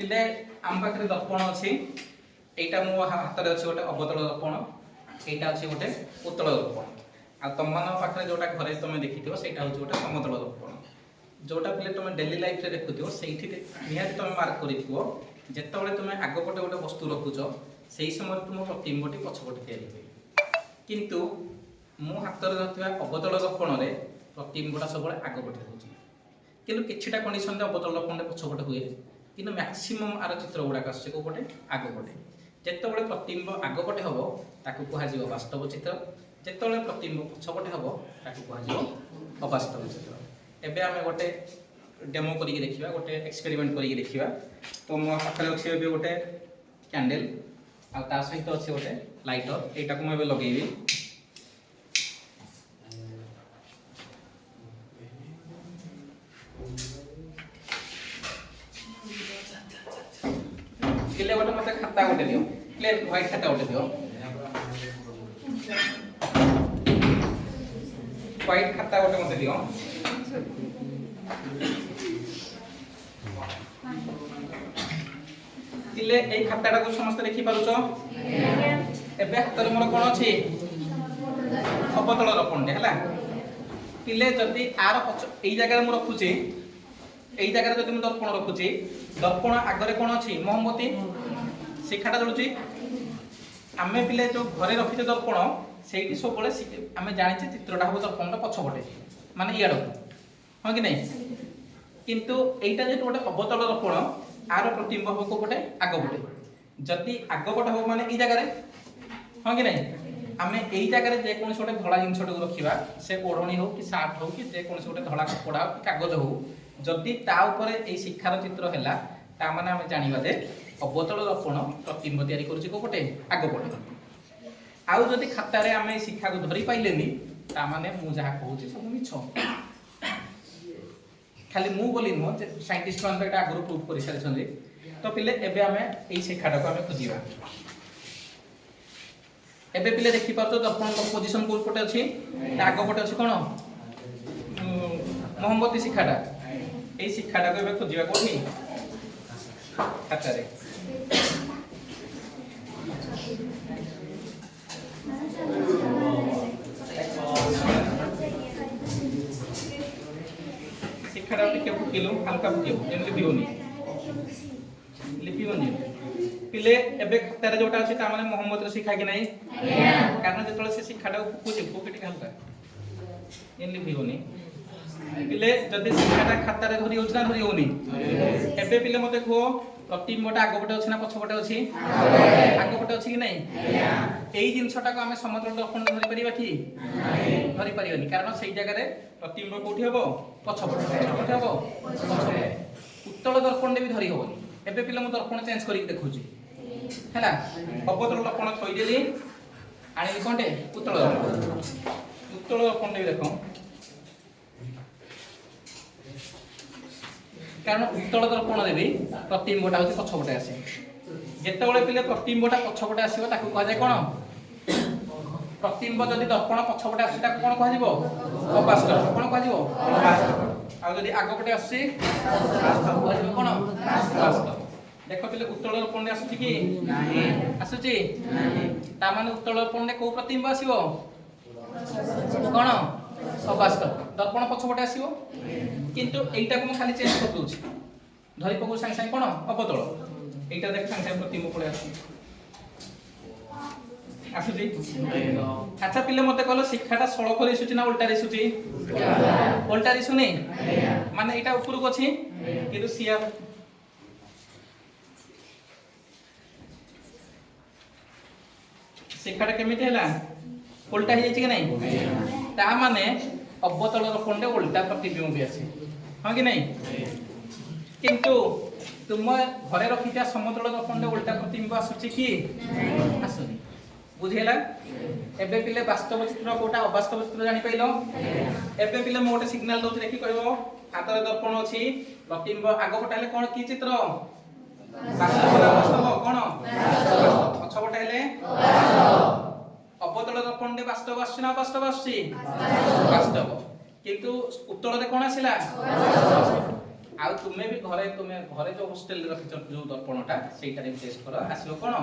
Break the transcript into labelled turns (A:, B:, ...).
A: पिले आम पाखे दर्पण अच्छी एटा मो हाथ में अच्छे गोटे अवतल दर्पण एटा अच्छे गोटे उत्तल दर्पण आ तुम पाखे जोटा घरे तुम देखी से गोटे समतल दर्पण जोटा पिले तुम डेली लाइफ रे देखुव से निहाती तुम मार्क कर जिते तुम आगपटे गोटे वस्तु रखुच से समय तुम प्रतिबिंबटी पछपटे या किंतु मो हाथ में रखा अवतल दर्पण में प्रतिबिंबटा सब आगपटे हो कि किछिटा कंडीशन अवतल दर्पण पछपटे हुए कि मैक्सीमम आर चित्र गुड़ाक आसपटे आगपटे जिते प्रतिबिंब आगपटे हम ताकू कह वास्तव चित्र जिते प्रतिबिंब पछपटे हम ताकू कह अवास्तव चित्र एबे आमे गोटे डेमो करिक देखिबा गोटे एक्सपेरिमेंट करिक देखिबा तो मो पाखरे अछि एबे गोटे कैंडल आ ता सहित अछि गोटे लाइटर एटा को एबे लगेबी किले गोटे मते खाता गोटे दियो प्लेन व्हाइट खाता गोटे दियो व्हाइट खाता गोटे मते दियो किले ए खाताटा को समस्त देखि पारुछो एबे हाथ रे मोर कोन अछि अवतल दर्पण हैला किले जदी आर एई जगह रे मु रखुची एई जगह रे जदी मु दर्पण रखुची दर्पण आगरे कोन अछि मोमबत्ती शिखाटा जळुची आमे पिले जो घरे रखिते दर्पण सेठी सब बळे आमे जानिचे चित्रटा हो दर्पणटा पछपटे माने इयाडो हां कि नहीं किंतु एटा जे गोटे अवतल दर्पण आर प्रतिबिंब हो को गोटे आगपटे जदी आगपटे हो माने ई जगह रे हां कि नहीं आमे एई जगह रे जे कोन गोटे धळा जिंसटा रखिबा से ओढणी हो कि सार्ट हो कि जे कोन गोटे धळा कपड़ा हो कि कागज हो जदी ता ऊपर एई शिखार चित्र हैला ता माने आमे जानिबा जे अवतल दर्पण प्रतिबिंब तयारी करूची को गोटे आगपटे आउ जदी खाता रे आमे शिखा को धरि पाइलेनी ता माने मु जहा कहूची सब मिछ खाली मु बोली नुह साइंटिस्ट मान बेटा आगु प्रूफ कर सारी तो पिले एबे आमे एई शिखाटा को आमे खोजिबा एबे पिले देखि पारतो दर्पण पोजीशन को पटे अछि आग पटे अछि कोन मोहम्मती शिखाटा एई शिखाटा को एबे खोजिबा कोठी खाता रे शिखाटा टिके फुकिलो हल्का फुकिलो जेमति बिहोनी लिपिबनी पिले एबे खाता रे जोटा अछि ता माने मोहम्मद रे शिखा कि नाही कारण जेतले से शिखाटा फुकुची फुकिटी हल्का इन लिपिबनी पिले जदी शिखाटा खाता रे धरि होछ ना धरि होनी एबे पिले मते को प्रतिबिंबटा आगपटे अछि ना पछपटे अछि आगपटे अछि कि नाही एई जिंसटा को हमें समतल दर्पण धरि परिबा कि धरि परिबानी कारण सेई जगह रे प्रतिबिंब कोठी हबो पछपटे कोठी हबो पछपटे उत्तल दर्पण भी धरि होबो एबे पिले म दर्पण चेंज करिक देखुची हैला अवतल दर्पण थई देली आनी कोनटे उत्तल दर्पण भी देखो कारण उत्तल दर्पण देबी प्रतिबिंबटा होची पछपटे आसे जेतेबेले पिले प्रतिबिंबटा पछपटे आसीबो ताकू कह जाय कोन प्रतिबिंब जदि दर्पण पछपटे आसी ताकू कोन कह जिवो अवास्तव कोन कह जिवो अवास्तव आ जदि आगपटे आसी वास्तव कह जिवो कोन वास्तव देखो पिले उत्तल दर्पण रे आसुची कि नाही आसुची नाही ता माने उत्तल दर्पण रे को प्रतिबिंब आसीबो कोन अवास्तव दर्पण पछपटे आसीबो किंतु एटा को खाली चेंज कर दूची धरि पको संग संग कोन अवतल एटा देख संग संग प्रतिबिंब पळे आसुची अच्छा पिले मते कहलो शिक्षाटा सळख रे सुची ना उल्टा रे सुची उल्टा रे सुनी माने एटा ऊपर को अछि किंतु सिया शिक्षाटा केमिति हैला उल्टा हे कि नहीं ता माने अवतल दर्पण रे उल्टा प्रतिबिंब भी आसी हां कि नहीं किंतु तुम घरे रखिता समतल दर्पण रे उल्टा प्रतिबिंब आसुची कि आसुनी बुझेला एबे पिले वास्तव चित्र कोटा अवास्तव चित्र जानि पाइलो एबे पिले मोटे सिग्नल दोछ देखि कहबो हातर दर्पण अछि प्रतिबिंब आगो पटाले कोन की चित्र वास्तव कोन पछ पटाले अवतल दर्पण रे वास्तव आसी ना वास्तव आसी वास्तव किंतु उत्तर रे कोन आसिला ଆଉ ତୁମେ ବି ଘରେ जो हॉस्टल रे रखिଛ जो दर्पणटा ସେଇଟାରେ टेस्ट करो आसीबो कोन